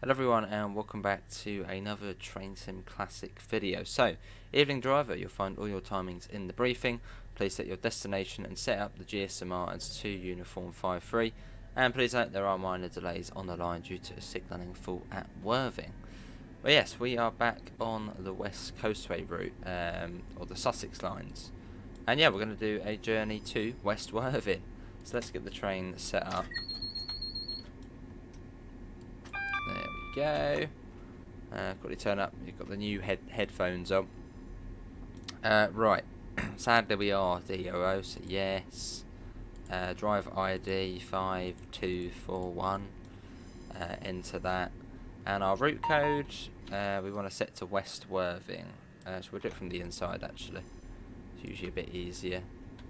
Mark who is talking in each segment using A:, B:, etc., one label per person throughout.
A: Hello everyone and welcome back to another Train Sim Classic video. So, evening driver, you'll find all your timings in the briefing. Please set your destination and set up the GSMR as 2 Uniform 53. And please note there are minor delays on the line due to a signalling fault at Worthing. But yes, we are back on the West Coastway route, or the Sussex lines. And yeah, we're going to do a journey to West Worthing. So let's get the train set up. There we go. Quickly turn up. You've got the new headphones on. Right. Sadly, we are DOO, so yes. Driver ID 5241. Enter that. And our route code, we want to set to West Worthing. So we'll do it from the inside, actually. It's usually a bit easier.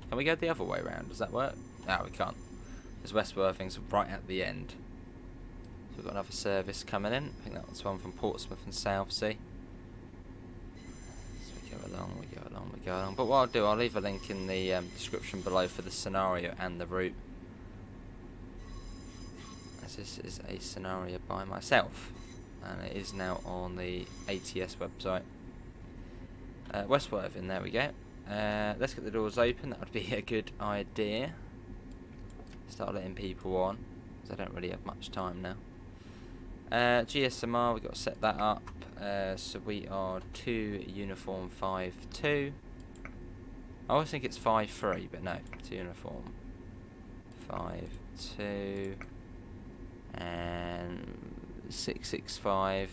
A: Can we go the other way around? Does that work? No, we can't. Because West Worthing's right at the end. So we've got another service coming in. I think that was one from Portsmouth and Southsea. So we go along, we go along, we go along. But what I'll do, I'll leave a link in the description below for the scenario and the route. As this is a scenario by myself. And it is now on the ATS website. West Worthing, there we go. Let's get the doors open, that would be a good idea. Start letting people on, because I don't really have much time now. GSMR, we've got to set that up. So we are 2 Uniform 52. I always think it's 53, but no, 2 Uniform 52 and 665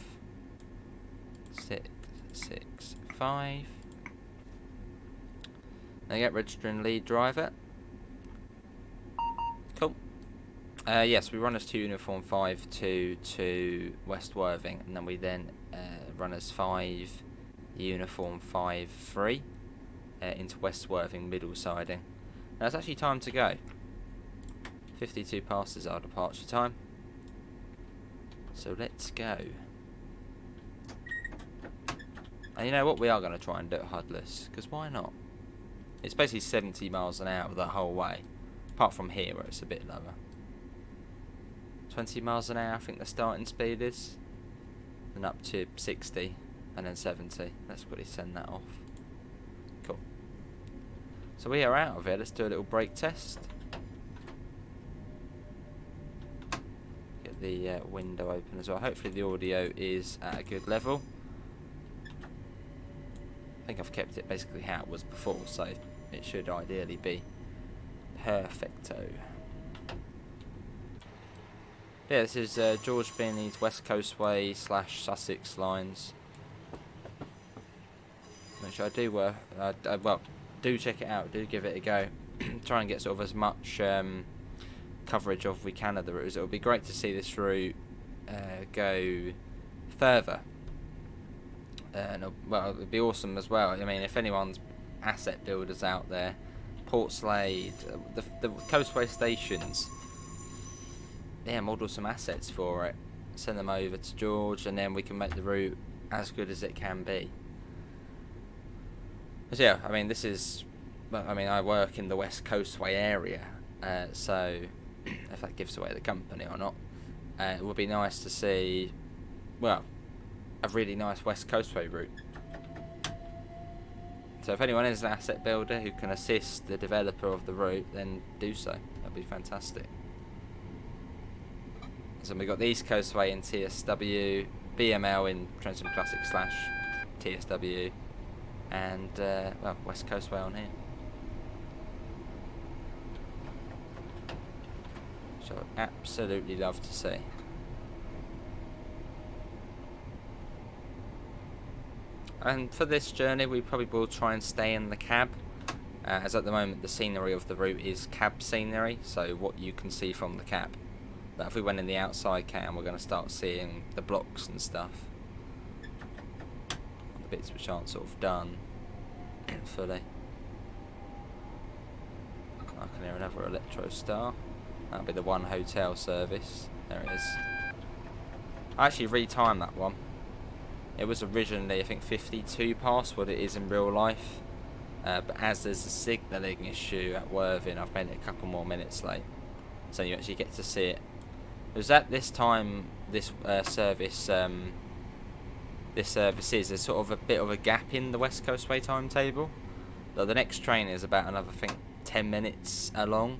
A: 665. Now get registering lead driver. Cool. Yes, we run as 2 Uniform 52 to West Worthing, and then we run as 5 Uniform 53 into West Worthing middle siding. Now it's actually time to go. 52 passes our departure time. So let's go. And you know what, we are going to try and do it HUDless, because why not? It's basically 70 miles an hour the whole way, apart from here where it's a bit lower. 20 miles an hour I think the starting speed is, and up to 60 and then 70. Let's quickly send that off. Cool. So we are out of here. Let's do a little brake test. Get the window open as well. Hopefully the audio is at a good level. I think I've kept it basically how it was before, so it should ideally be perfecto. Yeah, this is George Binney's West Coastway / Sussex lines, which I do well, do check it out, do give it a go. Try and get sort of as much coverage of we can of the route. It would be great to see this route go further. Well, it would be awesome as well. I mean, if anyone's asset builders out there, Portslade, the Coastway stations, yeah, model some assets for it, send them over to George, and then we can make the route as good as it can be. So yeah, I mean, this is, I mean, I work in the West Coastway area, so if that gives away the company or not, it would be nice to see, well, a really nice West Coastway route. So if anyone is an asset builder who can assist the developer of the route, then do so. That'd be fantastic. So we've got the East Coastway in TSW, BML in Train Sim Classic / TSW, and well, West Coastway on here. So I'd absolutely love to see. And for this journey we probably will try and stay in the cab, as at the moment the scenery of the route is cab scenery, so what you can see from the cab. But if we went in the outside cam, we're going to start seeing the blocks and stuff, the bits which aren't sort of done fully. I can hear another Electrostar. That'll be the one hotel service. There it is. I actually retimed that one. It was originally, I think, 52 past what it is in real life, but as there's a signalling issue at Worthing, I've made it a couple more minutes late, so you actually get to see it. It was at this time this service this service is. There's sort of a bit of a gap in the West Coastway timetable. So the next train is about another, I think, 10 minutes along.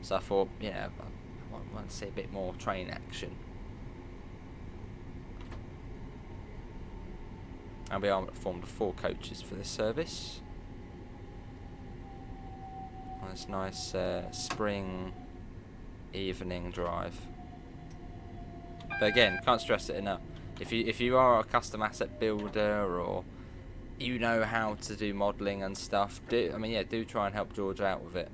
A: So I thought, yeah, I want to see a bit more train action. And we are formed of 4 coaches for this service. Nice, nice spring evening drive. But again, can't stress it enough. If you are a custom asset builder, or you know how to do modelling and stuff, do try and help George out with it.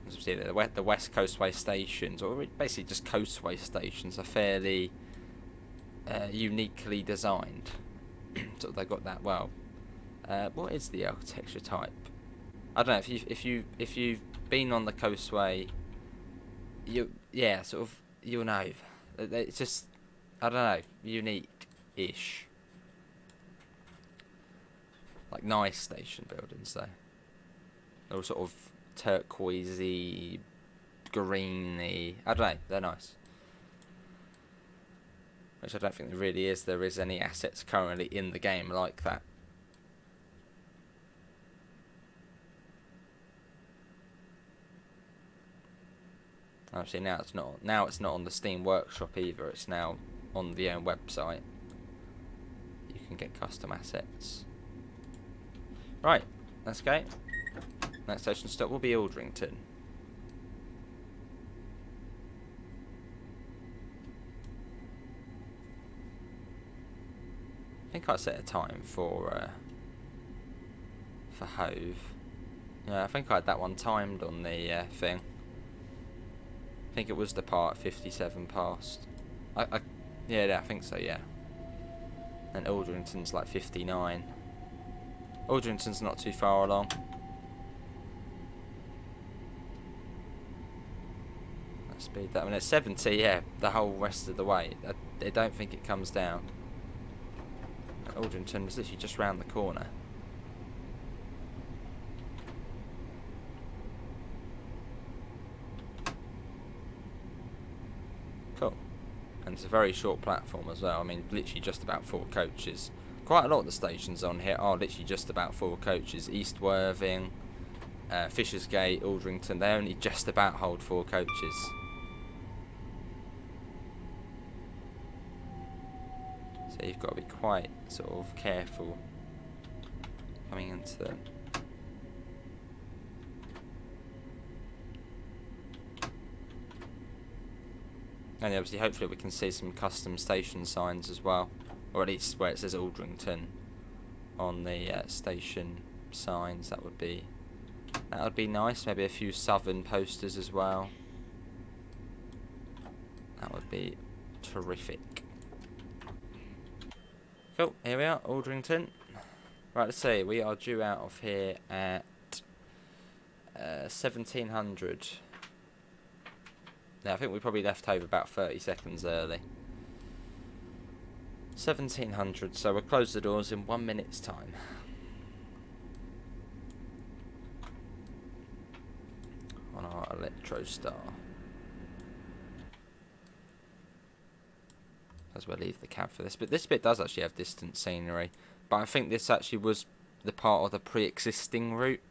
A: As you see, the West Coastway stations, or basically just Coastway stations, are fairly uniquely designed. So they got that well. What is the architecture type? I don't know if you've been on the Coastway, you'll know. It's just, I don't know, unique-ish. Like nice station buildings though. They're all sort of turquoisey, greeny. I don't know, they're nice. Which I don't think there really is. There is any assets currently in the game like that. Obviously now it's not. Now it's not on the Steam Workshop either. It's now on the own website. You can get custom assets. Right, let's go. Next station stop will be Aldrington. I think I set a time for Hove. Yeah, I think I had that one timed on the thing. I think it was the part 57 past. Yeah, I think so, yeah. And Aldrington's like 59. Aldrington's not too far along. Let's speed that. I mean, it's 70, yeah, the whole rest of the way. I don't think it comes down. Aldrington is literally just round the corner. Cool. And it's a very short platform as well. I mean, literally just about 4 coaches. Quite a lot of the stations on here are literally just about 4 coaches. East Worthing, Fishersgate, Aldrington, they only just about hold 4 coaches. So you've got to be quite sort of careful coming into them. And obviously, hopefully, we can see some custom station signs as well, or at least where it says Aldrington on the station signs. That would be nice. Maybe a few southern posters as well. That would be terrific. Cool. Here we are, Aldrington. Right, let's see. We are due out of here at 1700. Now, I think we probably left over about 30 seconds early. 1700, so we'll close the doors in 1 minute's time. On our Electrostar. As we'll leave the cab for this bit. This bit does actually have distant scenery, but I think this actually was the part of the pre-existing route.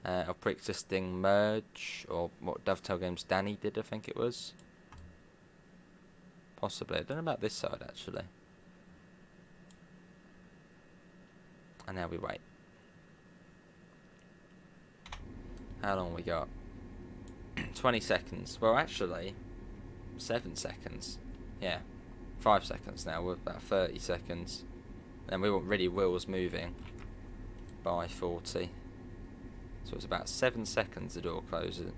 A: Or pre-existing merge, or what Dovetail Games Danny did, I think it was. Possibly. I don't know about this side, actually. And now we wait. How long we got? 20 seconds. Well, actually, 7 seconds. Yeah, 5 seconds now. We're about 30 seconds. And we want really wheels moving by 40. So it's about 7 seconds the door closing.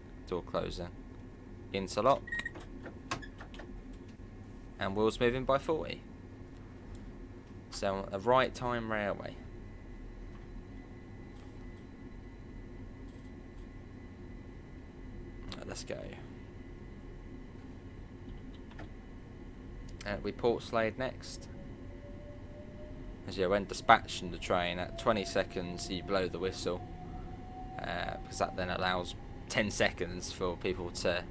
A: Interlock. And wheels moving by 40. So a right time railway. Right, let's go. We Portslade next. As you when dispatching the train at 20 seconds you blow the whistle. because that then allows 10 seconds for people to,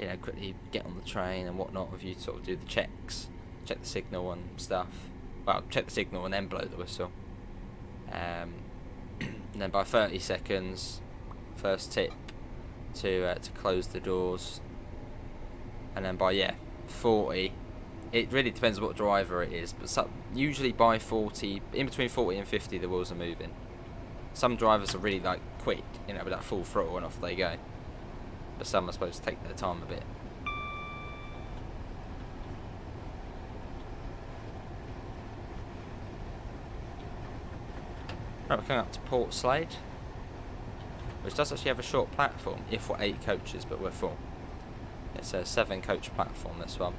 A: you know, quickly get on the train and whatnot. If you sort of do the checks, check the signal and stuff. Well, check the signal and then blow the whistle. And then by 30 seconds, first tip to close the doors. And then by 40, it really depends on what driver it is, but usually by 40, in between 40 and 50, the wheels are moving. Some drivers are really like quick, you know, with that full throttle and off they go. But some are supposed to take their time a bit. Right, we're coming up to Port Slade, which does actually have a short platform if we're 8 coaches, but we're full. It's a 7-coach platform, this one.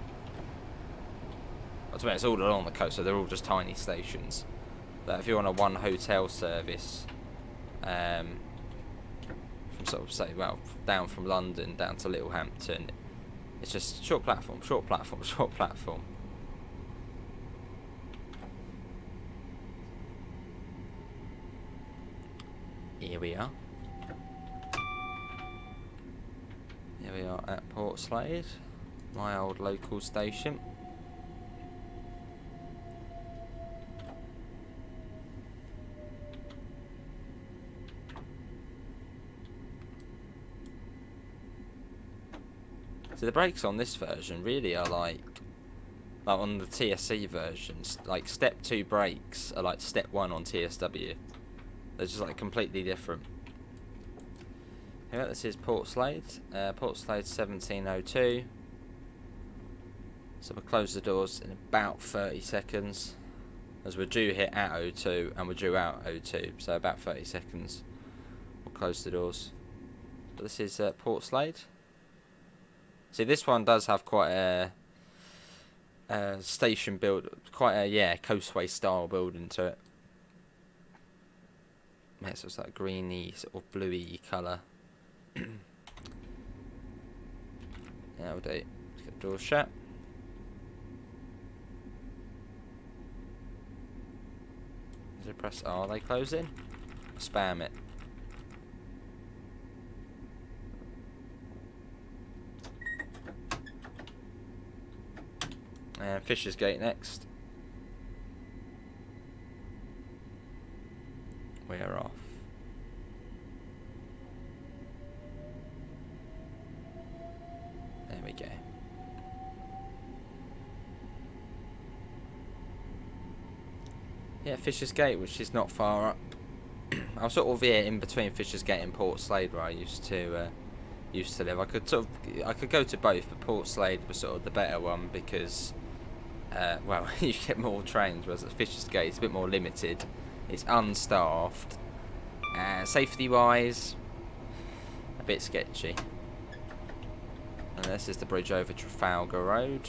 A: It's all along the coast, so they're all just tiny stations. But if you're on a 1 hotel service, from sort of say, well, down from London down to Littlehampton, it's just short platform, short platform, short platform. Here we are. Here we are at Port Slade, my old local station. So the brakes on this version really are like on the TSC versions, like step 2 brakes are like step 1 on TSW. They're just like completely different. Here, this is Port Slade. Port Slade 1702. So we'll close the doors in about 30 seconds, as we're due here at 02 and we're due out 02. So about 30 seconds. We'll close the doors. But this is Port Slade. See, this one does have quite a station build, quite a Coastway style building to it. Yeah, so it's that greeny sort of bluey colour. Yeah, we'll do. Let's get the doors shut. Is it press R? Are they closing? Spam it. And Fisher's Gate next. We are off. There we go. Yeah, Fisher's Gate, which is not far up. I was sort of in between Fisher's Gate and Port Slade, where I used to live. I could go to both, but Port Slade was sort of the better one because, well, you get more trains, whereas at Fisher's Gate it's a bit more limited. It's unstaffed. Safety-wise, a bit sketchy. And this is the bridge over Trafalgar Road.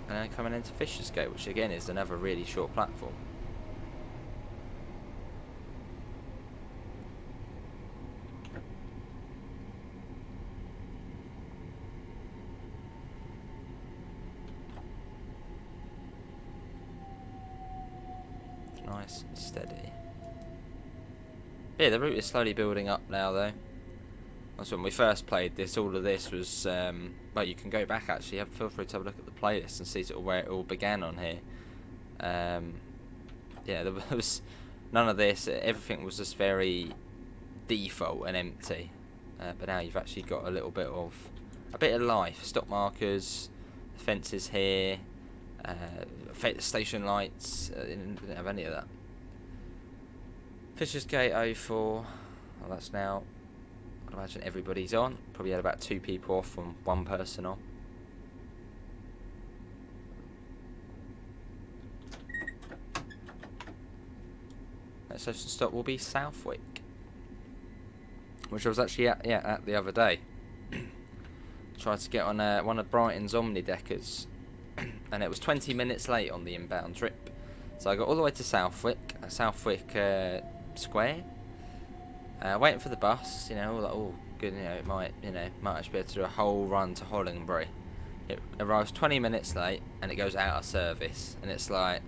A: And then coming into Fisher's Gate, which again is another really short platform. Nice and steady. Yeah, the route is slowly building up now, though. That's when we first played this. All of this was, well, you can go back actually. Feel free to have a look at the playlist and see sort of where it all began on here. Yeah, there was none of this. Everything was just very default and empty. But now you've actually got a bit of life. Stop markers, fences here. Station lights, didn't have any of that. Fisher's Gate 04, well, that's now, I'd imagine everybody's on. Probably had about 2 people off and 1 person on. Next station stop will be Southwick, which I was actually at the other day. Tried to get on one of Brighton's Omnideckers. And it was 20 minutes late on the inbound trip, so I got all the way to Southwick Square, waiting for the bus. You know, all like, oh, good. You know, it might actually be able to do a whole run to Hollingbury. It arrives 20 minutes late, and it goes out of service, and it's like,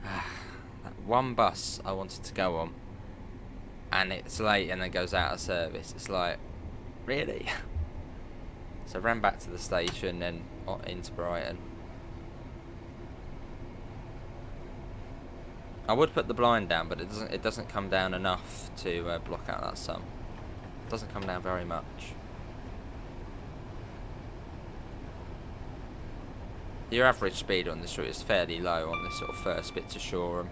A: That one bus I wanted to go on, and it's late and then goes out of service. It's like, really? So I ran back to the station and into Brighton. I would put the blind down, but it doesn't come down enough to block out that sun. It doesn't come down very much. Your average speed on this route is fairly low on this sort of first bit to Shoreham.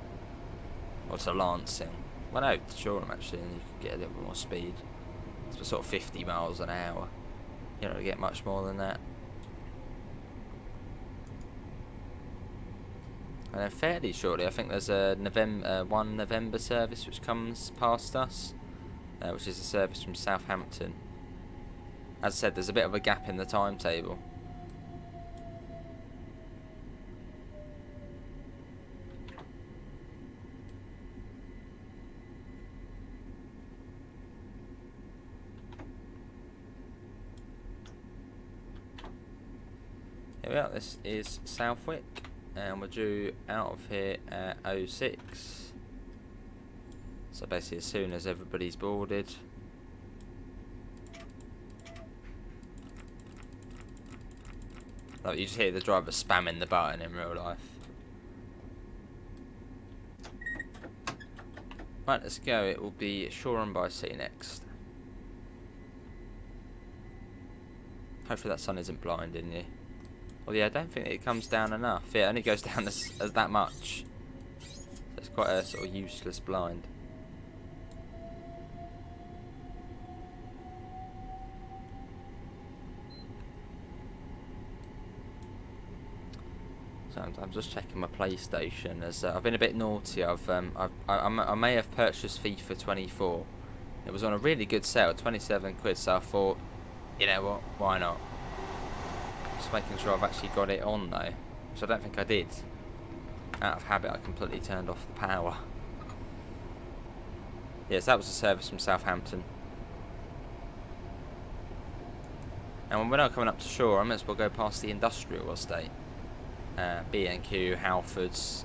A: Or to Lancing. Well, no, to Shoreham actually, and you can get a little bit more speed. It's sort of 50 miles an hour. You don't get much more than that. And then fairly shortly, I think there's a one November service which comes past us, which is a service from Southampton. As I said, there's a bit of a gap in the timetable. Here we are, this is Southwick, and we're due out of here at 06. So basically as soon as everybody's boarded. Like, you just hear the driver spamming the button in real life. Right, let's go. It will be Shoreham by Sea next. Hopefully that sun isn't blinding you. Well, yeah, I don't think it comes down enough. Yeah, it only goes down as that much. So it's quite a sort of useless blind. So I'm just checking my PlayStation as I've been a bit naughty. I may have purchased FIFA 24. It was on a really good sale, 27 quid. So I thought, you know what, why not? Just making sure I've actually got it on though, which I don't think I did. Out of habit, I completely turned off the power. Yes, that was a service from Southampton. And when we're now coming up to Shoreham, we'll go past the industrial estate. B&Q, Halfords,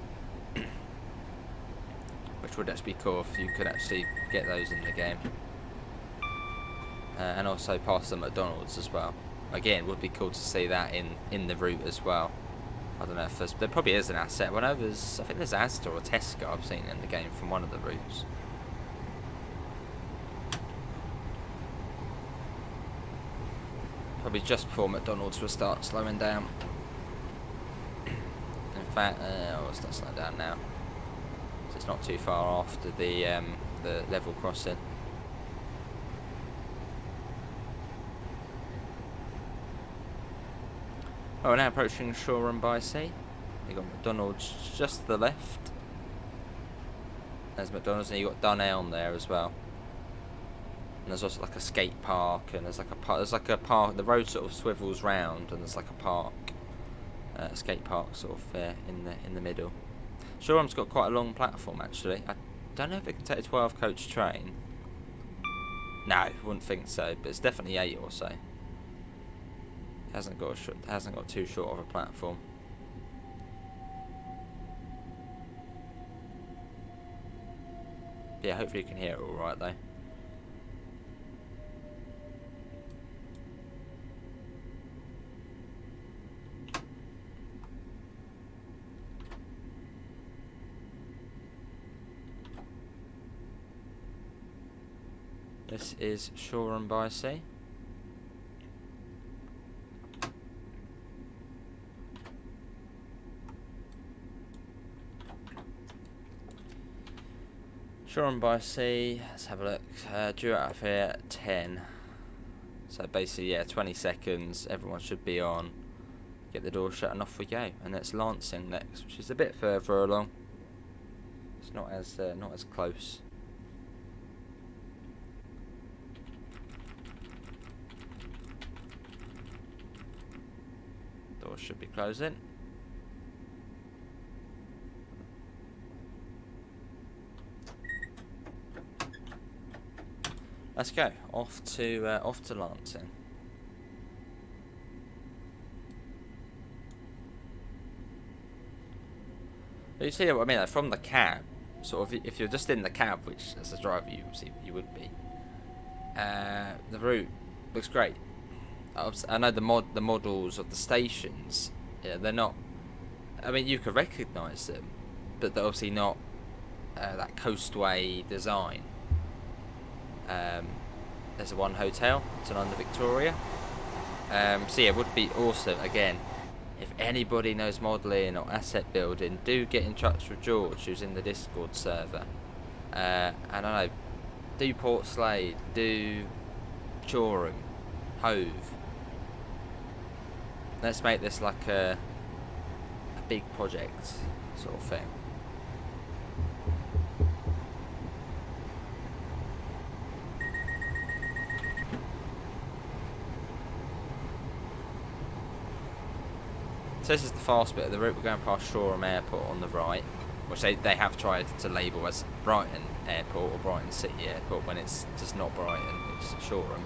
A: which would actually be cool if you could actually get those in the game. And also past the McDonald's as well. Again, it would be cool to see that in the route as well. I don't know if there probably is an asset. Well, no, I think there's Asda or Tesco I've seen in the game from one of the routes. Probably just before McDonald's will start slowing down. In fact, it's not slowing down now. So it's not too far after the level crossing. Oh, we're now approaching Shoreham by Sea. You've got McDonald's just to the left. There's McDonald's, and you've got Dunelm there as well. And there's also like a skate park, and there's like a park. The road sort of swivels round, and there's like a park, skate park sort of in the middle. Shoreham's got quite a long platform actually. I don't know if it can take a 12 coach train. No, I wouldn't think so, but it's definitely 8 or so. Hasn't got too short of a platform. Yeah, hopefully you can hear it all right though. This is Shoreham by Sea. Shoreham by Sea, let's have a look. Due out of here at 10. So basically, yeah, 20 seconds, everyone should be on. Get the door shut and off we go. And that's Lancing next, which is a bit further along. It's not as close. Doors should be closing. Let's go off to Lancing. You see what I mean? Like from the cab, sort of, if you're just in the cab, which as a driver you would be, the route looks great. I know the models of the stations, yeah, they're not. I mean, you could recognise them, but they're obviously not that Coastway design. There's a one hotel, it's an under Victoria. So yeah, it would be awesome. Again, if anybody knows modelling or asset building, do get in touch with George, who's in the Discord server. I don't know, do Portslade, do Shoreham, Hove. Let's make this like a big project sort of thing. So this is the fast bit of the route. We're going past Shoreham Airport on the right, which they have tried to label as Brighton Airport or Brighton City Airport when it's just not Brighton, it's Shoreham.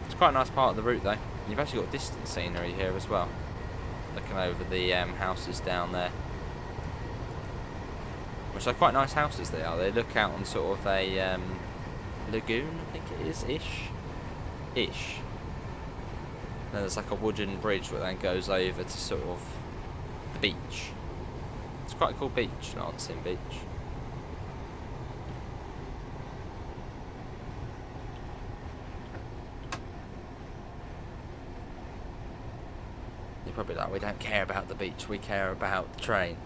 A: It's quite a nice part of the route though. You've actually got distance scenery here as well, looking over the houses down there, which are quite nice houses they are. They look out on sort of a lagoon, I think it is, ish. And there's like a wooden bridge that then goes over to sort of the beach. It's quite a cool beach, Lancing Beach. You're probably like, we don't care about the beach, we care about the train.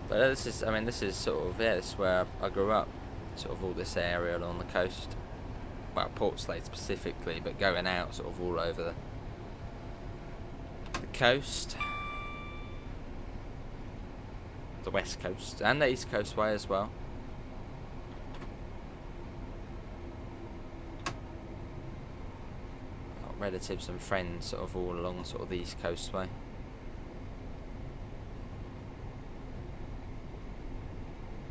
A: But this is sort of, yeah, this is where I grew up. Sort of all this area along the coast. Well, Portslade specifically, but going out sort of all over the coast, the west coast, and the east coastway as well. Got relatives and friends sort of all along sort of the east coastway.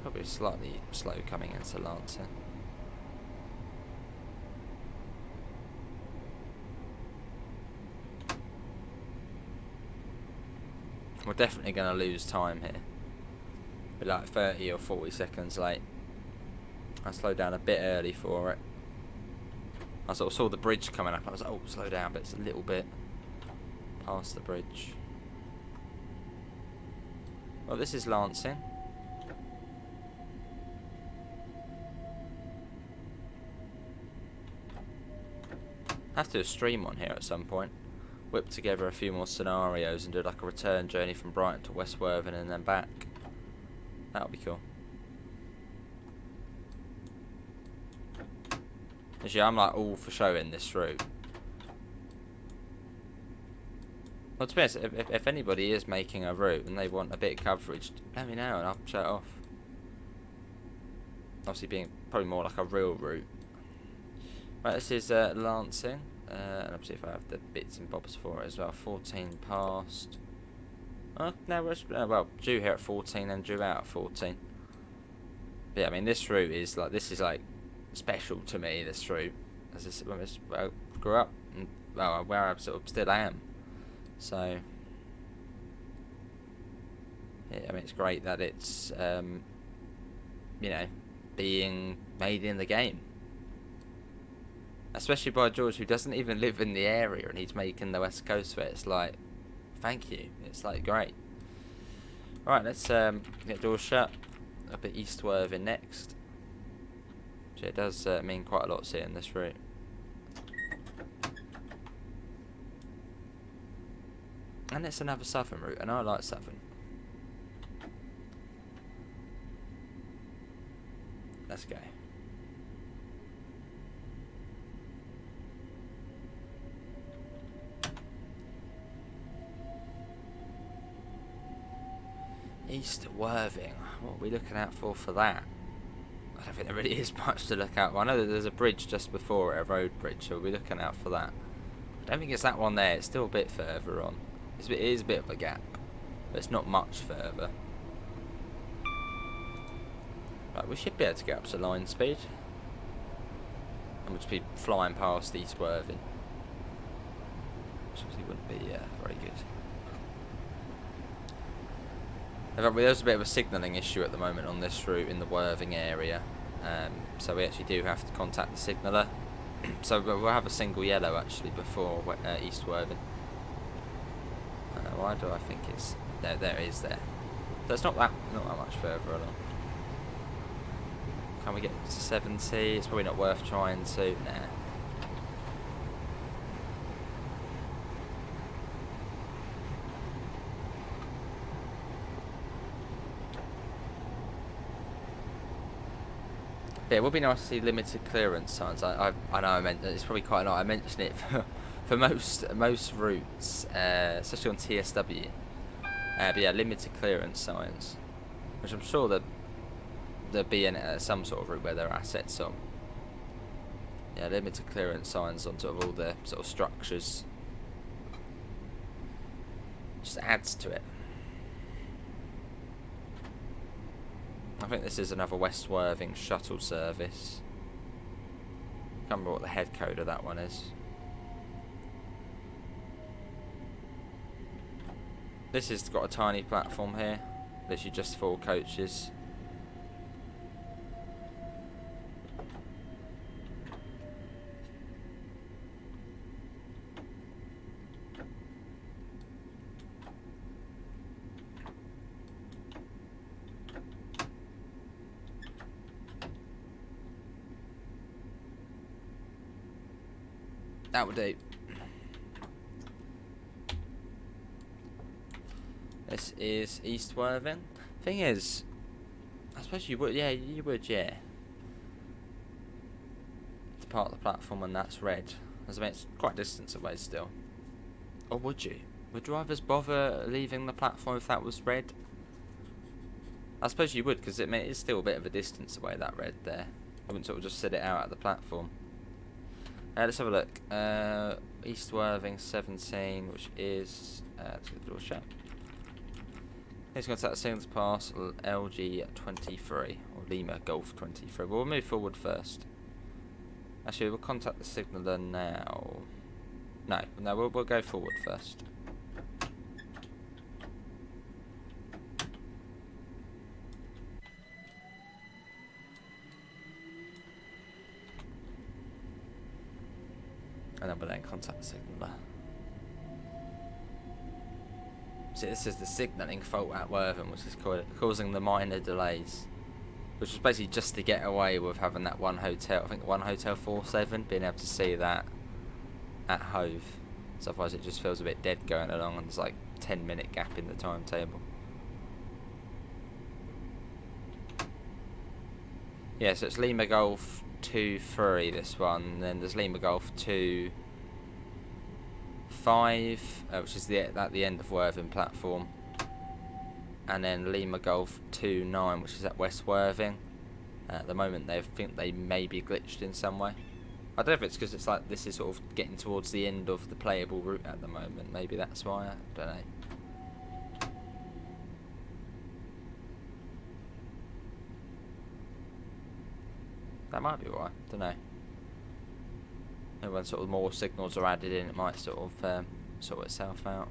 A: Probably slightly slow coming into Lancing. We're definitely going to lose time here. We're like 30 or 40 seconds late. I slowed down a bit early for it. I sort of saw the bridge coming up. I was like, oh, slow down, but it's a little bit past the bridge. Well, this is Lancing. Have to do a stream on here at some point. Whip together a few more scenarios and do like a return journey from Brighton to West Worthing and then back. That would be cool. Actually, I'm like all for showing this route. Well, to be honest, if anybody is making a route and they want a bit of coverage, let me know and I'll show it off. Obviously being probably more like a real route. Right, this is Lancing. And I'll see if I have the bits and bobs for it as well. 14 past. Oh, no, we're well, due here at 14 and due out at 14. But yeah, I mean, this route is like, this is like special to me, this route. As I grew up, and well, where I sort of still am. So, yeah, I mean, it's great that it's, you know, being made in the game. Especially by George, who doesn't even live in the area, and he's making the West Coast of it. It's like, thank you. It's like great. Alright, let's get doors shut. A bit East Worthing next. So it does mean quite a lot seeing this route. And it's another southern route, and I like southern. Let's go. East Worthing. What are we looking out for that? I don't think there really is much to look out for. I know that there's a bridge just before it, a road bridge, so we'll be looking out for that. I don't think it's that one there. It's still a bit further on. It is a bit of a gap, but it's not much further. Right, we should be able to get up to line speed. And we'll just be flying past East Worthing. Which obviously wouldn't be very good. There's a bit of a signalling issue at the moment on this route in the Worthing area, so we actually do have to contact the signaller. So we'll have a single yellow actually before East Worthing. Why do I think it's there? There it is there. So it's not that much further along. Can we get to 70? It's probably not worth trying to. Nah. Yeah, it would be nice to see limited clearance signs. I know I meant it's probably quite a lot. I mentioned it for most routes, especially on TSW. But yeah, limited clearance signs, which I'm sure that there'll be in some sort of route where there are assets on. Yeah, limited clearance signs on sort of all the sort of structures. Just adds to it. I think this is another West Worthing shuttle service. Can't remember what the head code of that one is. This has got a tiny platform here, literally just 4 coaches. That would do. This is East Worthing. Thing is, I suppose you would, yeah, depart the platform when that's red. As I mean, it's quite a distance away still. Or would you? Would drivers bother leaving the platform if that was red? I suppose you would, because it is still a bit of a distance away, that red there. I wouldn't sort of just sit it out at the platform. Let's have a look. East Worthing 17, which is let's get the door shut. He's going to take the signals pass LG 23 or Lima Golf 23. We'll move forward first. Actually, we'll contact the signaller now. No, we'll go forward first. And then we'll then contact the signaller. See, this is the signalling fault at Worthing, which is causing the minor delays. Which was basically just to get away with having that one hotel, I think 1 Hotel 47, being able to see that at Hove. So otherwise it just feels a bit dead going along, and there's like 10-minute gap in the timetable. Yeah, so it's Lima Golf 2-3 this one, and then there's Lima Golf 2-5, which is at the end of Worthing platform, and then Lima Golf 2-9, which is at West Worthing. At the moment they think they may be glitched in some way. I don't know if it's because it's like this is sort of getting towards the end of the playable route at the moment, maybe that's why, I don't know. That might be why, don't know. Maybe when sort of more signals are added in, it might sort of sort itself out.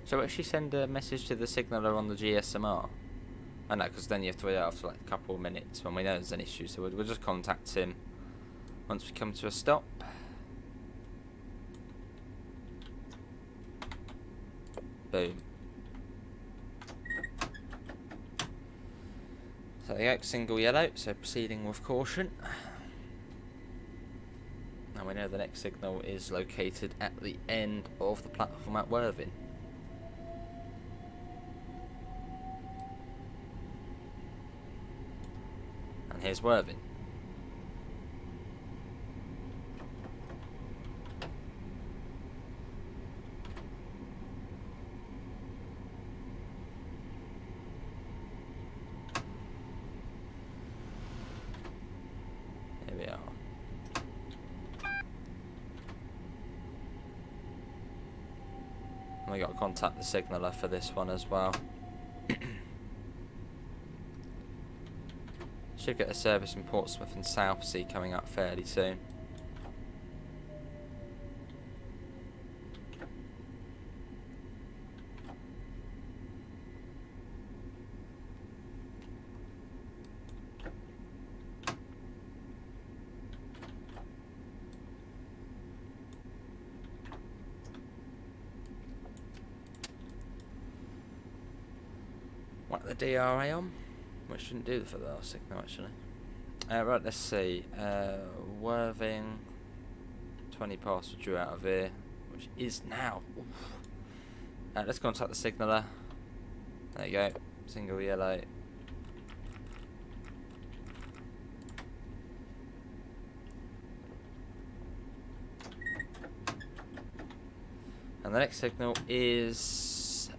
A: So actually send a message to the signaller on the GSMR. I know, because then you have to wait after like a couple of minutes when we know there's an issue. So we'll just contact him once we come to a stop. Boom. So there you go, single yellow, so proceeding with caution. And we know the next signal is located at the end of the platform at Worthing. And here's Worthing. Here we are. And we got to contact the signaller for this one as well. Should get a service in Portsmouth and Southsea coming up fairly soon. Whack the DRA on, which shouldn't do for the last signal actually. Right, let's see. Worthing, 20 past we're due out of here, which is now. Let's contact the signaller. There you go, single yellow. And the next signal is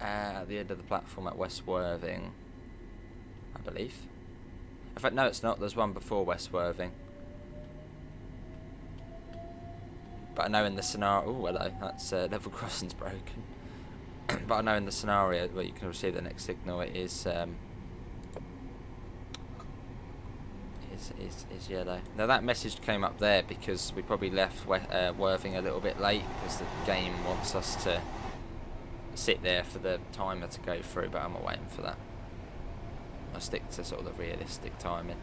A: at the end of the platform at West Worthing, I believe. In fact, no, it's not. There's one before West Worthing. But I know in the scenario... Oh, hello. That's level crossing's broken. But I know in the scenario where you can receive the next signal, it is yellow. Now that message came up there because we probably left Worthing a little bit late because the game wants us to sit there for the timer to go through, but I'm not waiting for that. I stick to sort of the realistic timing.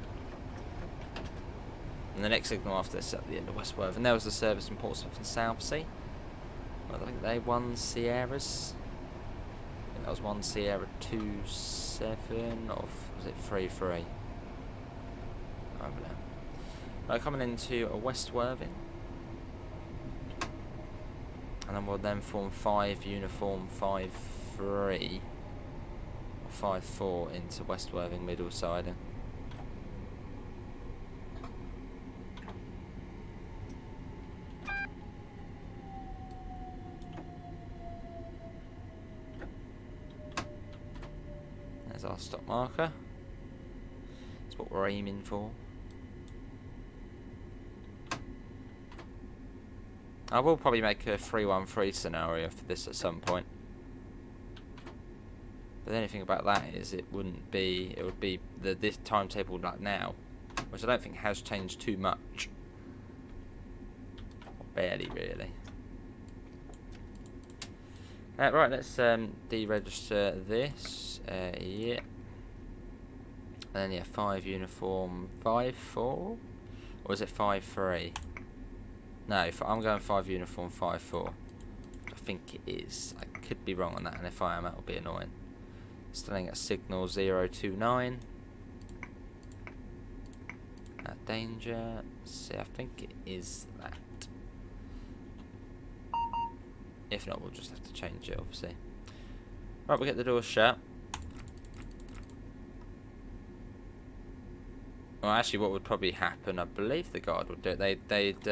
A: And the next signal after this at the end of West Worthing. And there was the service in Portsmouth and Southsea. I think they won Sierras. I think that was 1 Sierra 2-7, or was it 3-3? I don't know. Right, coming into a West Worthing. And then we'll then form 5 uniform 5-3. 5-4 into West Worthing middle siding. There's our stop marker. That's what we're aiming for. I will probably make a 3-1-3 scenario for this at some point. But the only thing about that is it would be this timetable like now, which I don't think has changed too much. Or barely really. Right, let's deregister this. Yeah. And then yeah, 5 uniform 5-4, or is it 5-3? No, I'm going 5 uniform 5-4. I think it is. I could be wrong on that, and if I am, that will be annoying. Starting at signal 029. Danger. See, I think it is that. If not, we'll just have to change it, obviously. Right, we'll get the door shut. Well, actually, what would probably happen, I believe the guard would do it. They'd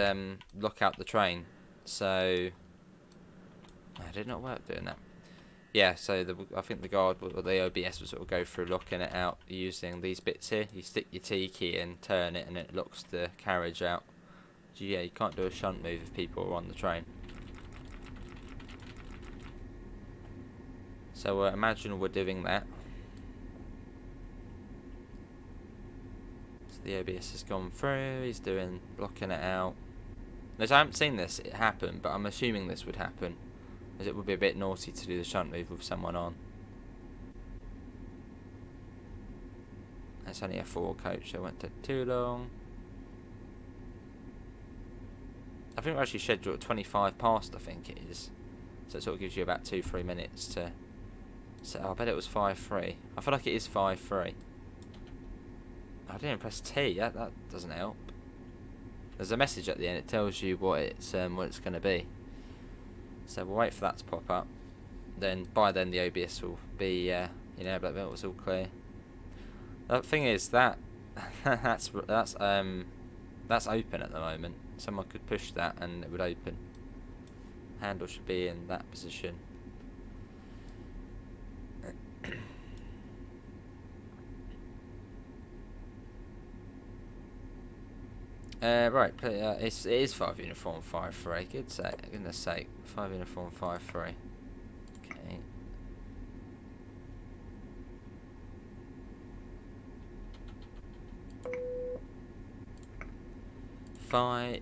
A: lock out the train. So, I did not work doing that. Yeah, so I think the guard or the OBS will sort of go through locking it out using these bits here. You stick your T key in, turn it, and it locks the carriage out. So yeah, you can't do a shunt move if people are on the train. So imagine we're doing that. So the OBS has gone through. He's doing locking it out. Now, I haven't seen this happen, but I'm assuming this would happen, as it would be a bit naughty to do the shunt move with someone on. It's only a 4 coach, so it won't take too long. I think we're actually scheduled at 25 past, I think it is. So it sort of gives you about 2-3 minutes to... So I bet it was 5-3. I feel like it is 5-3. I didn't press T, that doesn't help. There's a message at the end, it tells you what it's going to be. So we'll wait for that to pop up. Then by then the OBS will be, you know, but it was all clear. The thing is that that's open at the moment. Someone could push that and it would open. Handle should be in that position. Right, it is 5 uniform 5-3. Goodness sake, 5 uniform 5-3. Okay. 5.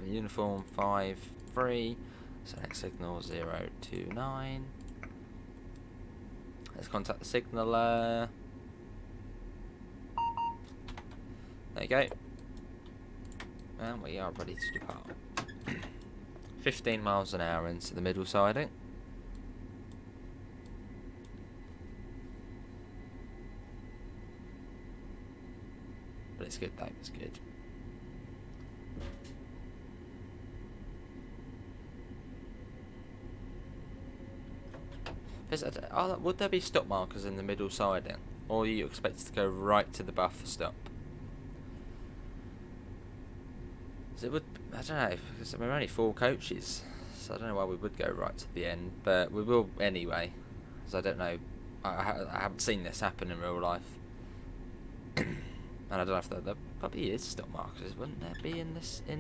A: Uniform 5 3. Select signal 029. Let's contact the signaller. There you go. And we are ready to depart. 15 miles an hour into the middle siding. But it's good though, it's good. Would there be stop markers in the middle siding? Or are you expected to go right to the buffer stop? So it would, I don't know, because we're only 4 coaches, so I don't know why we would go right to the end, but we will anyway, because I don't know, I haven't seen this happen in real life, and I don't know if there probably is stop markers, wouldn't there be in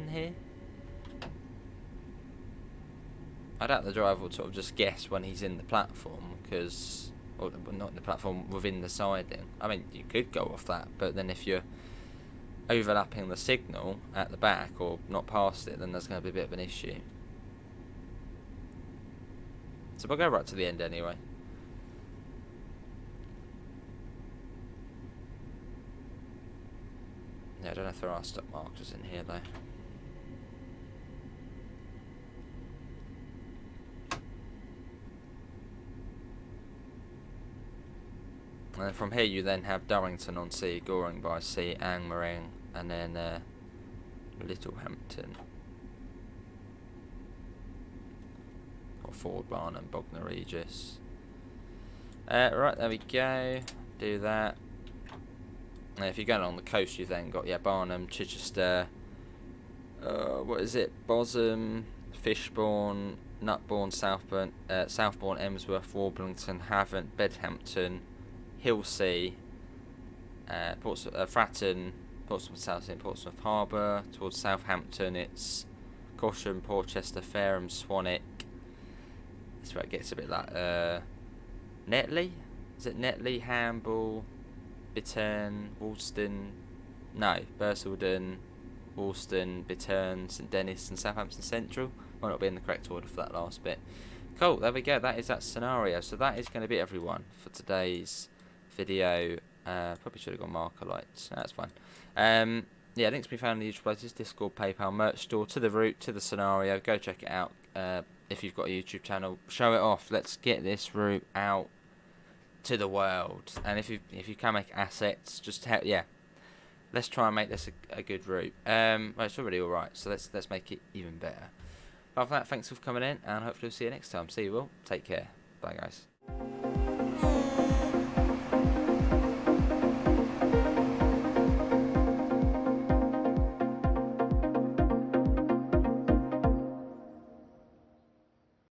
A: here? I doubt the driver would sort of just guess when he's in the platform, because, or not in the platform, within the siding. I mean, you could go off that, but then if you're overlapping the signal at the back or not past it, then there's going to be a bit of an issue. So we'll go right to the end anyway. Yeah, I don't know if there are stop markers in here though. And then from here you then have Durrington on Sea, Goring by Sea, Angmering, and then Littlehampton. Or Ford, Barnum, Bognor Regis. Right, there we go. Do that. And if you're going along the coast, you've then got Barnum, Chichester, what is it? Bosham, Fishbourne, Nutbourne, Southbourne, Emsworth, Warblington, Havant, Bedhampton, Hilsea, Fratton, Portsmouth South End, Portsmouth Harbour. Towards Southampton, it's Corsham, Porchester, Fareham, Swanwick. That's where it gets a bit like Netley. Is it Netley, Hamble, Bittern, Woolston? No, Bursaldon, Woolston, Bittern, St Dennis, and Southampton Central. Might not be in the correct order for that last bit. Cool, there we go. That is that scenario. So that is going to be everyone for today's video. Probably should have gone marker lights. That's fine. Yeah, links can be found in the usual places: Discord, PayPal, merch store, to the route, to the scenario. Go check it out. If you've got a YouTube channel, show it off. Let's get this route out to the world. And if you can make assets, just let's try and make this a good route. Well, it's already all right, so let's make it even better. Apart from that, thanks for coming in, and hopefully we'll see you next time. See you all. Take care. Bye, guys.